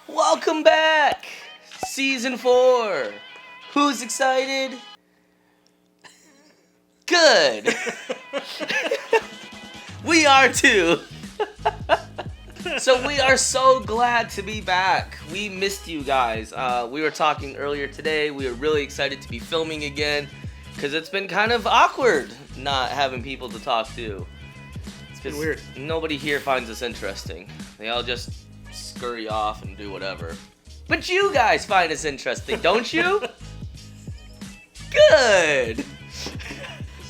Welcome back! Season 4. Who's excited? Good. We are too. So we are so glad to be back. We missed you guys. We were talking earlier today. We were really excited to be filming again because it's been kind of awkward not having people to talk to. It's been weird. Nobody here finds us interesting. They all just scurry off and do whatever. But you guys find us interesting, don't you? Good. It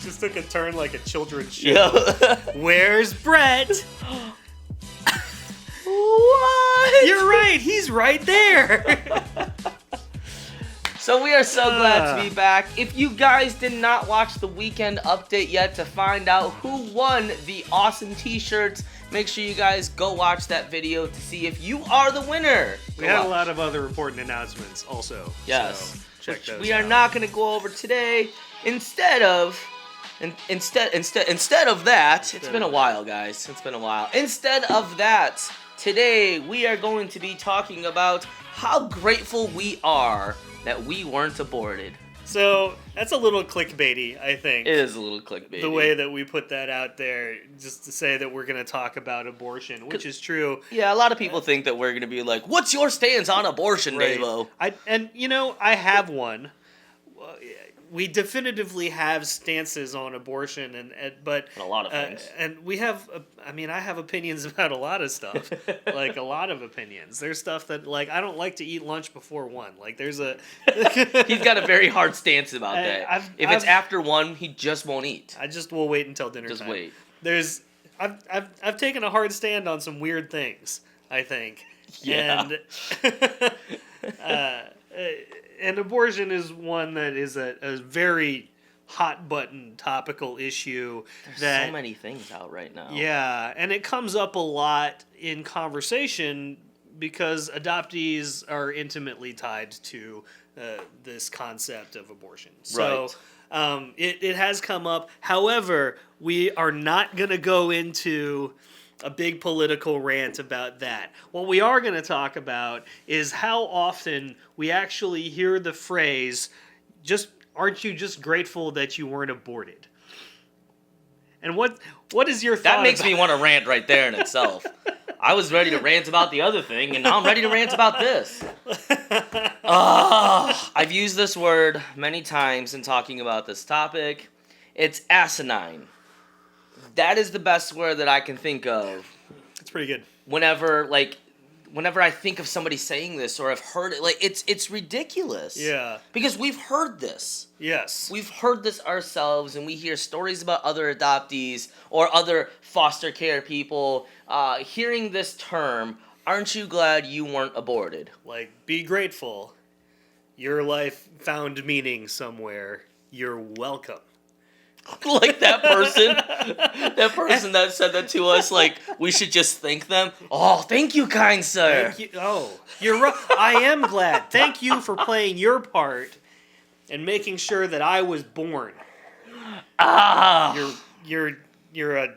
just took a turn like a children's show. Yo. Where's Brett? What? You're right. He's right there. So we are so glad to be back. If you guys did not watch the weekend update yet to find out who won the awesome t-shirts, make sure you guys go watch that video to see if you are the winner. We had a lot of other important announcements also. Yes. So check those we out. are not going to go over today. Instead of that, it's been a while, guys. It's been a while. Instead of that, today we are going to be talking about how grateful we are that we weren't aborted. So that's a little clickbaity, I think. It is a little clickbait. The way that we put that out there, just to say that we're going to talk about abortion, which is true. Yeah, a lot of people think that we're going to be like, what's your stance on abortion, Right. Davo? I have one. We definitively have stances on abortion, but A lot of things. and we have. I have opinions about a lot of stuff, like a lot of opinions. There's stuff that I don't like to eat lunch before 1. Like there's a. He's got a very hard stance about that. If it's after 1, he just won't eat. I just will wait until dinner Just time. wait. I've taken a hard stand on some weird things, I think. Yeah. And abortion is one that is a very hot button topical issue. There's so many things out right now. Yeah, and it comes up a lot in conversation because adoptees are intimately tied to this concept of abortion. So it has come up. However, we are not going to go into a big political rant about that. What we are going to talk about is how often we actually hear the phrase, aren't you just grateful that you weren't aborted? And what is your thought? That makes me want to rant right there in itself. I was ready to rant about the other thing, and now I'm ready to rant about this. I've used this word many times in talking about this topic. It's asinine. That is the best word that I can think of. It's pretty good. Whenever I think of somebody saying this or I've heard it, it's ridiculous. Yeah. Because we've heard this. Yes. We've heard this ourselves, and we hear stories about other adoptees or other foster care people hearing this term, aren't you glad you weren't aborted? Be grateful. Your life found meaning somewhere. You're welcome. Like that person that said that to us, we should just thank them. Oh, thank you, kind sir. Thank you. Oh, you're right. I am glad. Thank you for playing your part and making sure that I was born. You're a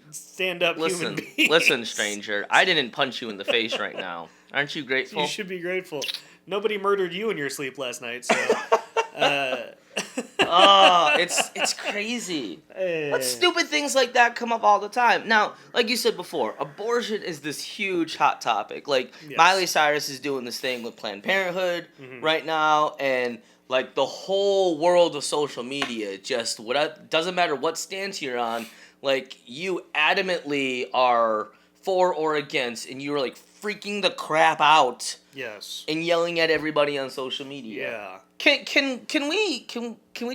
stand-up human being. Listen, stranger. I didn't punch you in the face right now. Aren't you grateful? You should be grateful. Nobody murdered you in your sleep last night, so. It's crazy. But stupid things like that come up all the time. Now, like you said before, abortion is this huge hot topic. Yes. Miley Cyrus is doing this thing with Planned Parenthood right now, and the whole world of social media just doesn't matter what stance you're on. You adamantly are for or against, and you're freaking the crap out. Yes. And yelling at everybody on social media. Yeah. Can we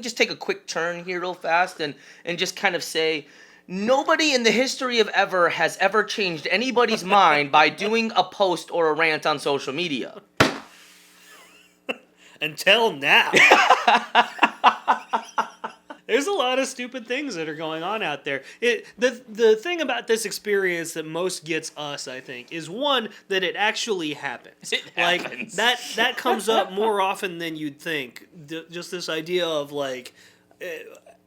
just take a quick turn here real fast and just kind of say nobody in the history of ever has ever changed anybody's mind by doing a post or a rant on social media. Until now. There's a lot of stupid things that are going on out there. The thing about this experience that most gets us, I think, is one, that it actually happens. It happens. That comes up more often than you'd think. Just this idea of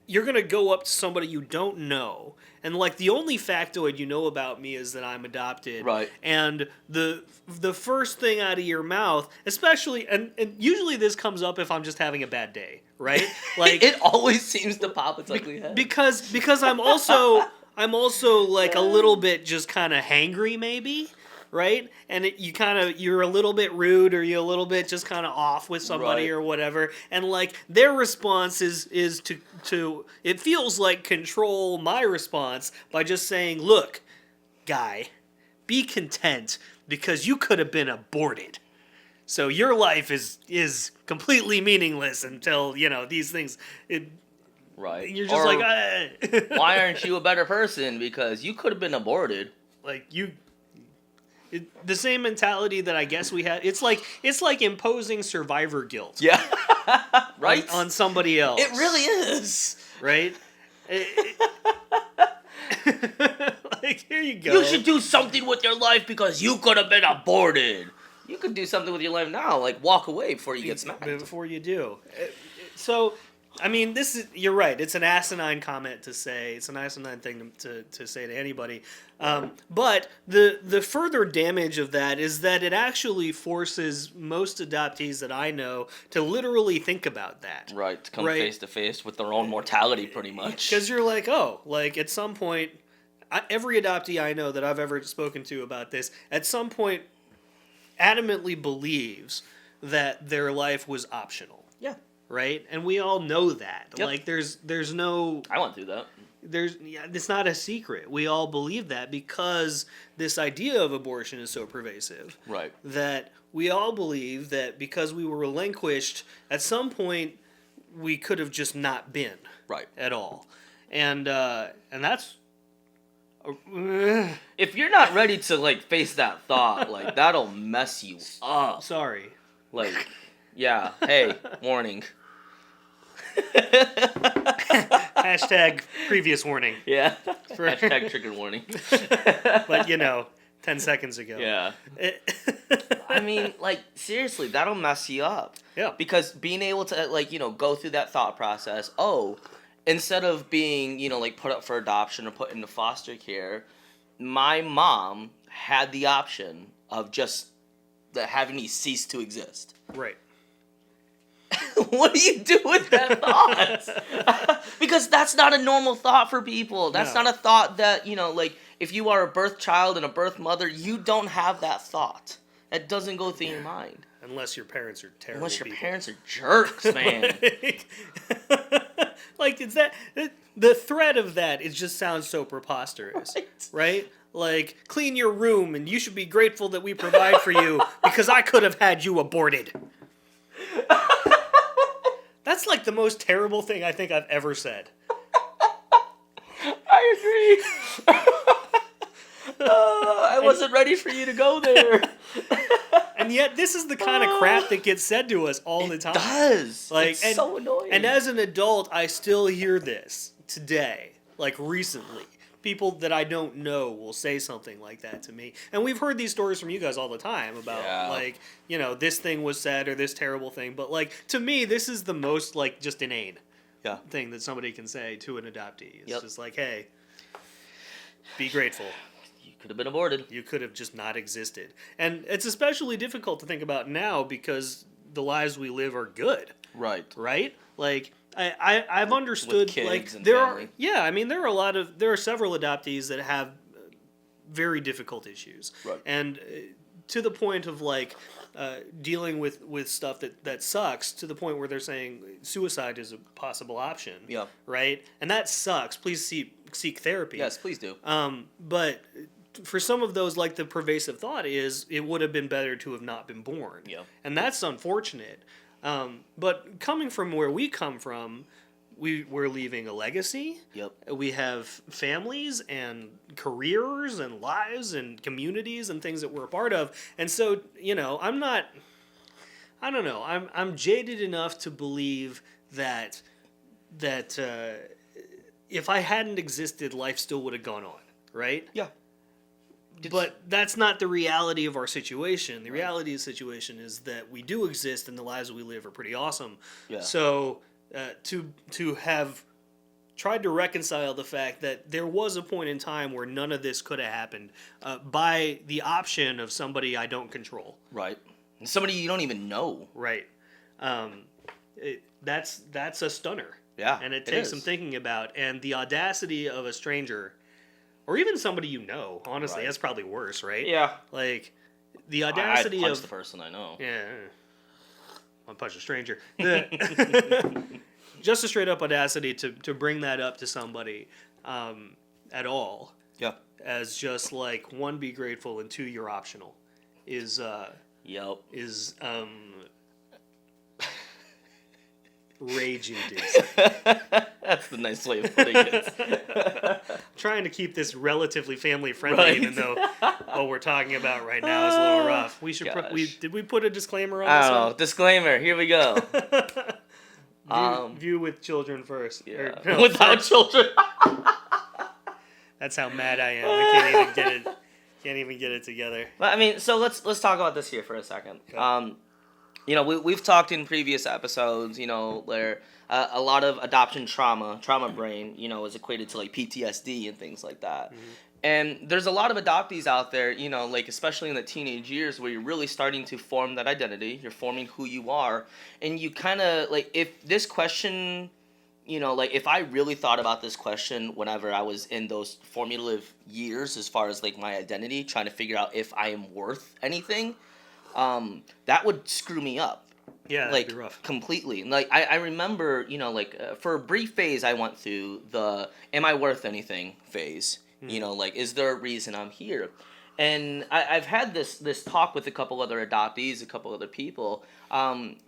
you're going to go up to somebody you don't know, and like the only factoid you know about me is that I'm adopted. Right. And the first thing out of your mouth, especially, and usually this comes up if I'm just having a bad day, right? Like it always seems to pop its ugly head. Because I'm also like a little bit just kind of hangry maybe. Right, and you're a little bit rude, or you're a little bit just kind of off with somebody, or whatever, and like their response is to it feels like control my response by just saying, "Look, guy, be content because you could have been aborted, so your life is completely meaningless until these things." Right, you're just like, why aren't you a better person because you could have been aborted? Like the same mentality that I guess we had. It's like imposing survivor guilt. Yeah. Right? On somebody else. It really is. Right? Like, here you go. You should do something with your life because you could have been aborted. You could do something with your life now, like walk away before you get smacked. Before you do. So, I mean, you're right. It's an asinine comment to say. It's an asinine thing to say to anybody. But the further damage of that is that it actually forces most adoptees that I know to literally think about that. Right, to come face to face with their own mortality, pretty much. Because you're like, at some point, every adoptee I know that I've ever spoken to about this, at some point, adamantly believes that their life was optional. Yeah. Right? And we all know that. Yep. Like, there's no... I went through that. It's not a secret. We all believe that because this idea of abortion is so pervasive. Right. That we all believe that because we were relinquished, at some point, we could have just not been. Right. At all. And that's... If you're not ready to, like, face that thought, like, that'll mess you up. Sorry. Like... Yeah. Hey, warning. Hashtag previous warning. Yeah. Hashtag triggered warning. But 10 seconds ago. Yeah. I mean, like, seriously, that'll mess you up. Yeah. Because being able to, like, go through that thought process, instead of being, like, put up for adoption or put into foster care, my mom had the option of just having me cease to exist. Right. What do you do with that thought? Because that's not a normal thought for people. That's not a thought that, like, if you are a birth child and a birth mother, you don't have that thought. It doesn't go through your mind. Unless your parents are terrible Unless your people. parents are jerks, man. Like, it's that... The threat of that, it just sounds so preposterous. Right? Like, clean your room and you should be grateful that we provide for you because I could have had you aborted. That's like the most terrible thing I think I've ever said. I agree. I wasn't ready for you to go there. And yet, this is the kind of crap that gets said to us all the time. It does. Like, it's so annoying. And as an adult, I still hear this today, like recently. People that I don't know will say something like that to me. And we've heard these stories from you guys all the time about, like, this thing was said or this terrible thing. But, like, to me, this is the most, like, just inane thing that somebody can say to an adoptee. It's just like, hey, be grateful. You could have been aborted. You could have just not existed. And it's especially difficult to think about now because the lives we live are good. Right. Right? Like... I've understood, with kids like, and there family. there are several adoptees that have very difficult issues. Right. And to the point of, like, dealing with stuff that sucks, to the point where they're saying suicide is a possible option. Yeah. Right? And that sucks. Please seek therapy. Yes, please do. But for some of those, like, the pervasive thought is it would have been better to have not been born. Yeah. And that's unfortunate. But coming from where we come from, we're leaving a legacy. Yep. We have families and careers and lives and communities and things that we're a part of. And so, I'm jaded enough to believe that if I hadn't existed, life still would have gone on, right? Yeah. But that's not the reality of our situation. The reality of the situation is that we do exist and the lives we live are pretty awesome. Yeah. So to have tried to reconcile the fact that there was a point in time where none of this could have happened by the option of somebody I don't control. Right. Somebody you don't even know. Right. That's a stunner. Yeah. And it takes some thinking about. And the audacity of a stranger, or even somebody you know, honestly, that's probably worse, right? Yeah. Like, the audacity I'd punch of the person I know. Yeah. I'll punch a stranger. Just a straight up audacity to bring that up to somebody at all. Yeah. As just like, one, be grateful, and two, you're optional. Is rage inducing. That's the nice way of putting it. Trying to keep this relatively family friendly, even though what we're talking about right now is a little rough. We should did we put a disclaimer on this? Oh, disclaimer. Here we go. View with children first. Yeah. Without children. That's how mad I am. I can't even get it together. But I mean, so let's talk about this here for a second. Okay. We've talked in previous episodes, where a lot of adoption trauma brain, is equated to like PTSD and things like that. Mm-hmm. And there's a lot of adoptees out there, like especially in the teenage years where you're really starting to form that identity. You're forming who you are. And you kind of, like, if this question, like if I really thought about this question whenever I was in those formative years as far as like my identity, trying to figure out if I am worth anything, that would screw me up. Yeah, like, that'd be rough. Completely. Like, I remember, for a brief phase I went through the am I worth anything phase. Like, is there a reason I'm here? And I've had this talk with a couple other adoptees, a couple other people.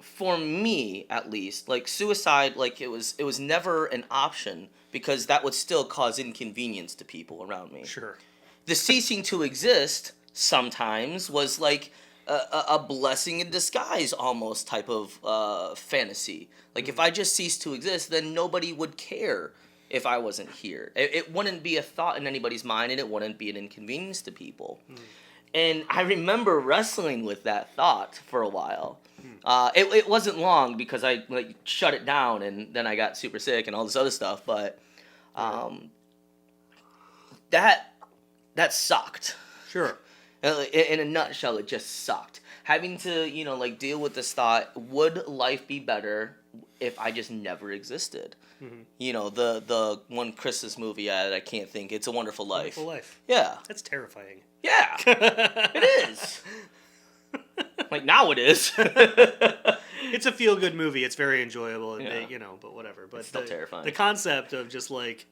For me, at least, like, suicide, like, it was never an option because that would still cause inconvenience to people around me. Sure. The ceasing to exist sometimes was like a blessing in disguise almost type of fantasy. Like, if I just ceased to exist, then nobody would care if I wasn't here. It wouldn't be a thought in anybody's mind, and it wouldn't be an inconvenience to people. And I remember wrestling with that thought for a while. It wasn't long because I like shut it down, and then I got super sick and all this other stuff. But that sucked. Sure. In a nutshell, it just sucked. Having to, like, deal with this thought, would life be better if I just never existed? Mm-hmm. The one Christmas movie I can't think. It's a Wonderful Life. Wonderful Life. Yeah. That's terrifying. Yeah. It is. Like, now it is. It's a feel-good movie. It's very enjoyable, and but whatever. But it's still terrifying. The concept of just like,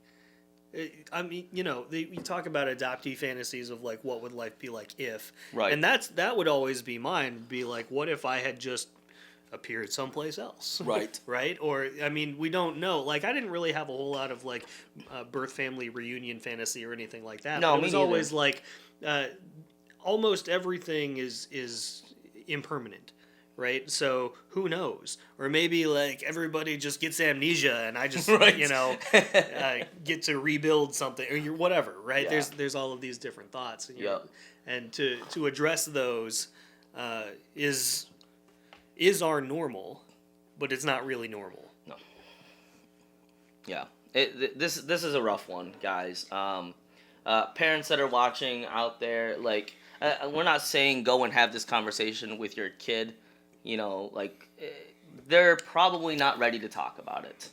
I mean, we talk about adoptee fantasies of like, what would life be like if? Right. And that would always be mine. Be like, what if I had just appeared someplace else? Right. Right? Or, I mean, we don't know. Like, I didn't really have a whole lot of like birth family reunion fantasy or anything like that. No, but it was always like, almost everything is impermanent. Right? So who knows? Or maybe like everybody just gets amnesia and I just, get to rebuild something or whatever, right? Yeah. There's all of these different thoughts. Yep. And to address those is our normal, but it's not really normal. No. Yeah. This is a rough one, guys. Parents that are watching out there, like, we're not saying go and have this conversation with your kid. They're probably not ready to talk about it.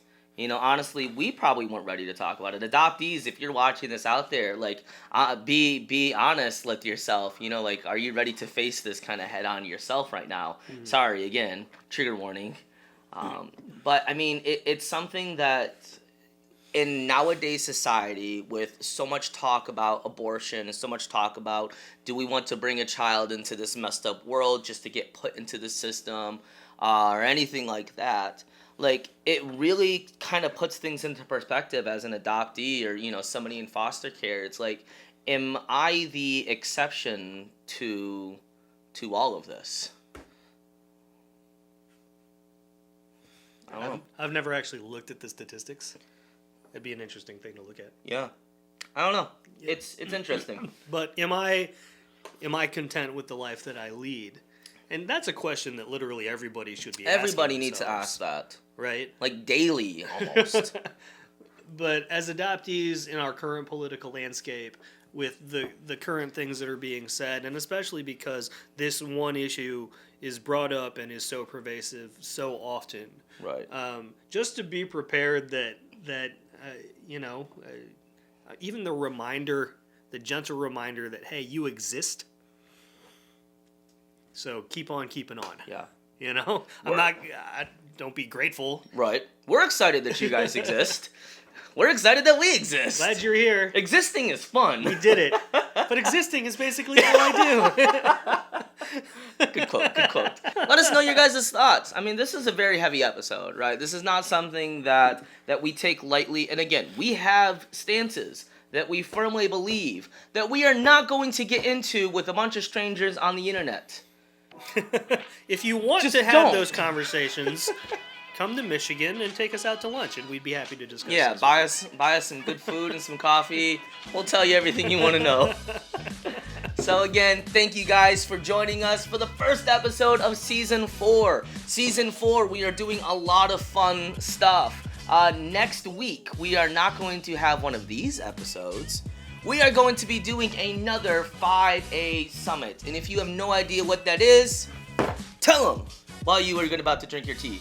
Honestly, we probably weren't ready to talk about it. Adoptees, if you're watching this out there, like, be honest with yourself. Are you ready to face this kind of head on yourself right now? Mm-hmm. Sorry, again, trigger warning. But, I mean, it's something that in nowadays society, with so much talk about abortion and so much talk about do we want to bring a child into this messed up world just to get put into the system or anything like that, like, it really kind of puts things into perspective as an adoptee or, somebody in foster care. It's like, am I the exception to all of this? I don't know. I've never actually looked at the statistics. It'd be an interesting thing to look at. Yeah. I don't know. Yeah. It's interesting. But am I content with the life that I lead? And that's a question that literally everybody should be asking. Everybody needs to ask that. Right? Like daily, almost. But as adoptees in our current political landscape, with the current things that are being said, and especially because this one issue is brought up and is so pervasive so often, right? Just to be prepared that even the reminder, the gentle reminder that, hey, you exist. So keep on keeping on. Yeah. Don't be grateful. Right. We're excited that you guys exist. We're excited that we exist. Glad you're here. Existing is fun. We did it. But existing is basically all I do. Good quote. Let us know your guys' thoughts. I mean, this is a very heavy episode, right? This is not something that we take lightly. And again, we have stances that we firmly believe that we are not going to get into with a bunch of strangers on the internet. If you want to have those conversations, come to Michigan and take us out to lunch, and we'd be happy to discuss. Yeah, buy us some good food and some coffee. We'll tell you everything you want to know. So again, thank you guys for joining us for the first episode of Season 4. Season 4, we are doing a lot of fun stuff. Next week, we are not going to have one of these episodes. We are going to be doing another 5A Summit. And if you have no idea what that is, tell them while you are about to drink your tea.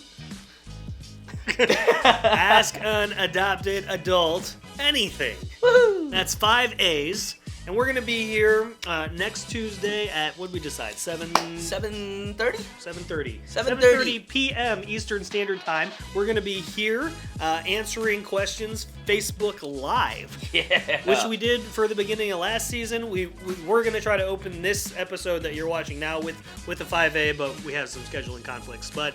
Ask an adopted adult anything. Woo! That's 5 A's. And we're going to be here next Tuesday at, what did we decide, 7:30? 7:30 p.m. Eastern Standard Time. We're going to be here answering questions Facebook Live. Yeah. Which we did for the beginning of last season. We're going to try to open this episode that you're watching now with the 5A, but we have some scheduling conflicts. But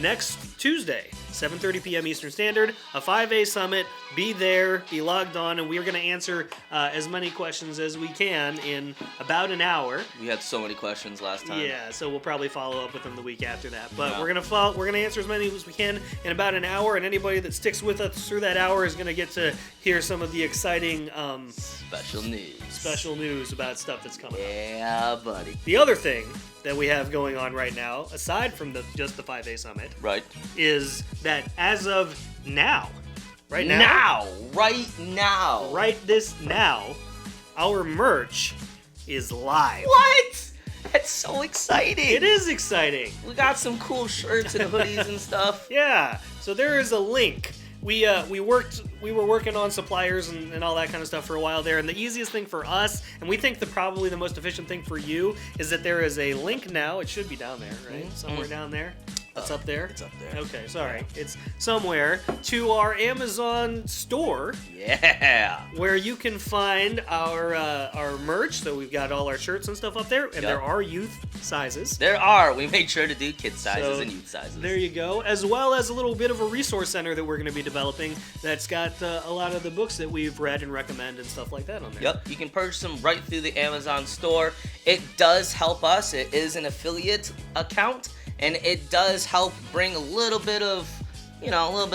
next Tuesday, 7:30 p.m. Eastern Standard, a 5A Summit. Be there, be logged on, and we're going to answer as many questions as we can in about an hour. We had so many questions last time. Yeah, so we'll probably follow up with them the week after that. But we're gonna answer as many as we can in about an hour, and anybody that sticks with us through that hour is gonna get to hear some of the exciting special news about stuff that's coming up. Yeah, buddy. The other thing that we have going on right now, aside from just the 5A Summit, right, is that as of now, right this now, our merch is live. What? That's so exciting. It is exciting. We got some cool shirts and hoodies and stuff. Yeah. So there is a link. We were working on suppliers and all that kind of stuff for a while there, and the easiest thing for us, and we think probably the most efficient thing for you, is that there is a link now. It should be down there, right? Somewhere down there. It's up there? It's up there. Okay, sorry. It's somewhere to our Amazon store. Yeah. Where you can find our merch. So we've got all our shirts and stuff up there, and there are youth sizes. There are. We made sure to do kid sizes and youth sizes. There you go. As well as a little bit of a resource center that we're going to be developing that's got a lot of the books that we've read and recommend and stuff like that on there. Yep. You can purchase them right through the Amazon store. It does help us. It is an affiliate account. And it does help bring a little bit of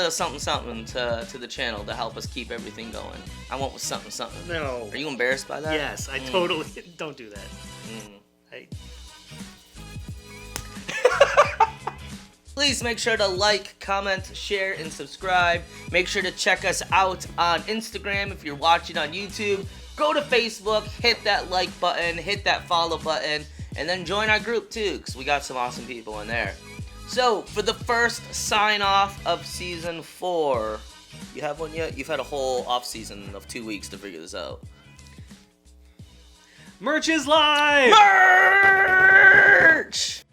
something to the channel to help us keep everything going. I went with something. No. Are you embarrassed by that? Yes, I totally don't do that. Please make sure to like, comment, share, and subscribe. Make sure to check us out on Instagram if you're watching on YouTube. Go to Facebook, hit that like button, hit that follow button. And then join our group too, because we got some awesome people in there. So, for the first sign-off of Season 4, you have one yet? You've had a whole off-season of 2 weeks to figure this out. Merch is live! Merch!